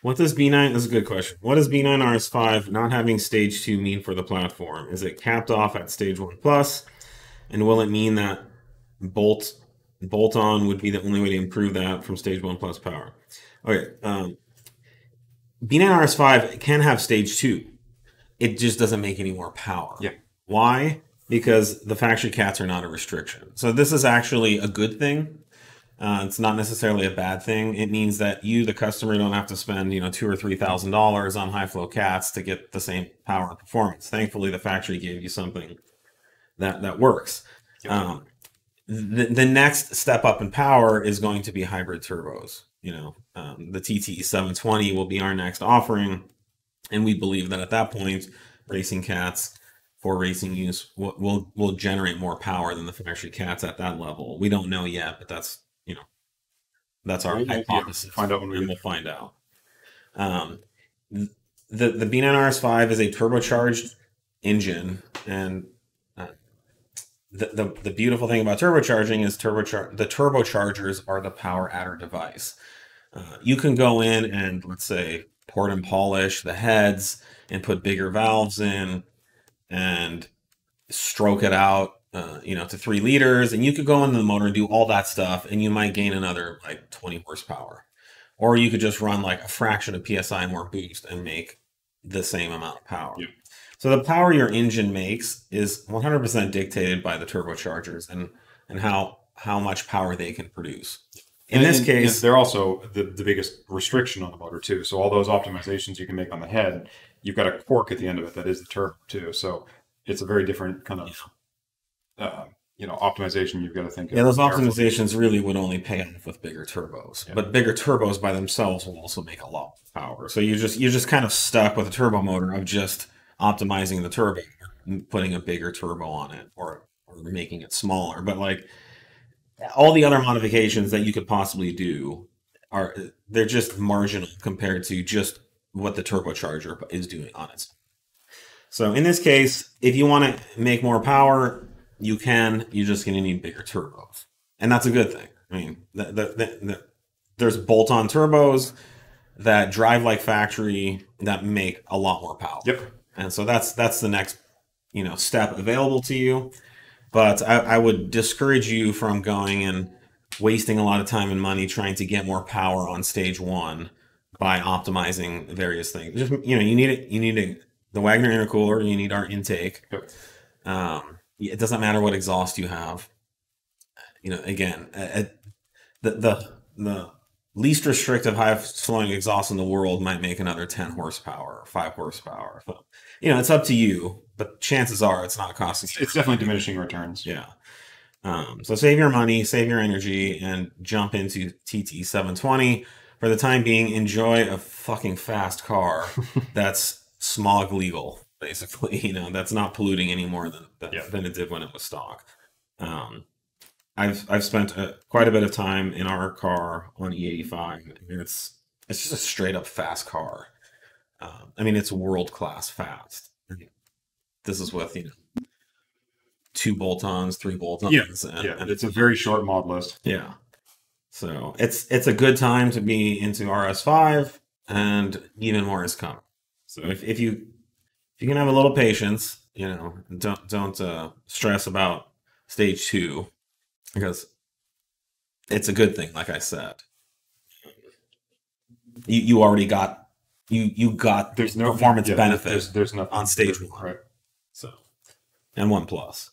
What does B9? This is a good question. What does B9RS5 not having stage 2 mean for the platform? Is it capped off at stage 1 plus? And will it mean that bolt bolt on would be the only way to improve that from stage 1 plus power? Okay, B9RS5 can have stage 2. It just doesn't make any more power. Yeah. Why? Because the factory cats are not a restriction. So this is actually a good thing. It's not necessarily a bad thing. It means that you, the customer, don't have to spend $2,000 or $3,000 on high flow cats to get the same power and performance. Thankfully, the factory gave you something that works. Yep. The next step up in power is going to be hybrid turbos. The TT 720 will be our next offering, and we believe that at that point, racing cats for racing use will generate more power than the factory cats at that level. We don't know yet, but that's our hypothesis. Find out when we we'll find out. The B9RS5 is a turbocharged engine, and the beautiful thing about turbocharging is the turbochargers are the power adder device. You can go in and, let's say, port and polish the heads and put bigger valves in and stroke it out to 3 liters, and you could go into the motor and do all that stuff, and you might gain another like 20 horsepower. Or you could just run like a fraction of PSI more boost and make the same amount of power. Yep. So the power your engine makes is 100% dictated by the turbochargers and how much power they can produce. In this case, they're also the biggest restriction on the motor too. So all those optimizations you can make on the head, you've got a cork at the end of it that is the turbo too. So it's a very different kind of optimization you've got to think of. Yeah, those optimizations really would only pay off with bigger turbos. Yeah. But bigger turbos by themselves will also make a lot of power. So you're just kind of stuck with a turbo motor of just optimizing the turbo, putting a bigger turbo on it, or making it smaller. But like all the other modifications that you could possibly do they're just marginal compared to just what the turbocharger is doing on its. So in this case, if you want to make more power, you can. You're just going to need bigger turbos, and that's a good thing. I mean, there's bolt-on turbos that drive like factory that make a lot more power. Yep. And so that's the next step available to you. But I would discourage you from going and wasting a lot of time and money trying to get more power on stage 1 by optimizing various things. Just you need it. You need the Wagner intercooler. You need our intake. Yep. It doesn't matter what exhaust you have. Again, the least restrictive high flowing exhaust in the world might make another 10 horsepower or 5 horsepower. So, it's up to you, but chances are it's not costing you. It's definitely diminishing returns. Yeah. So save your money, save your energy, and jump into TT 720. For the time being, enjoy a fucking fast car that's smog legal, basically. That's not polluting any more than it did when it was stock. I've spent quite a bit of time in our car on E85. It's just a straight up fast car. It's world class fast. This is with 2 bolt-ons, 3 bolt-ons. And it's a very short mod list. Yeah. So it's a good time to be into RS5, and even more is coming. So if you can have a little patience, don't stress about stage 2, because it's a good thing. Like I said, you already got you got there's no performance benefit there's nothing on stage 1, right? So and 1 plus.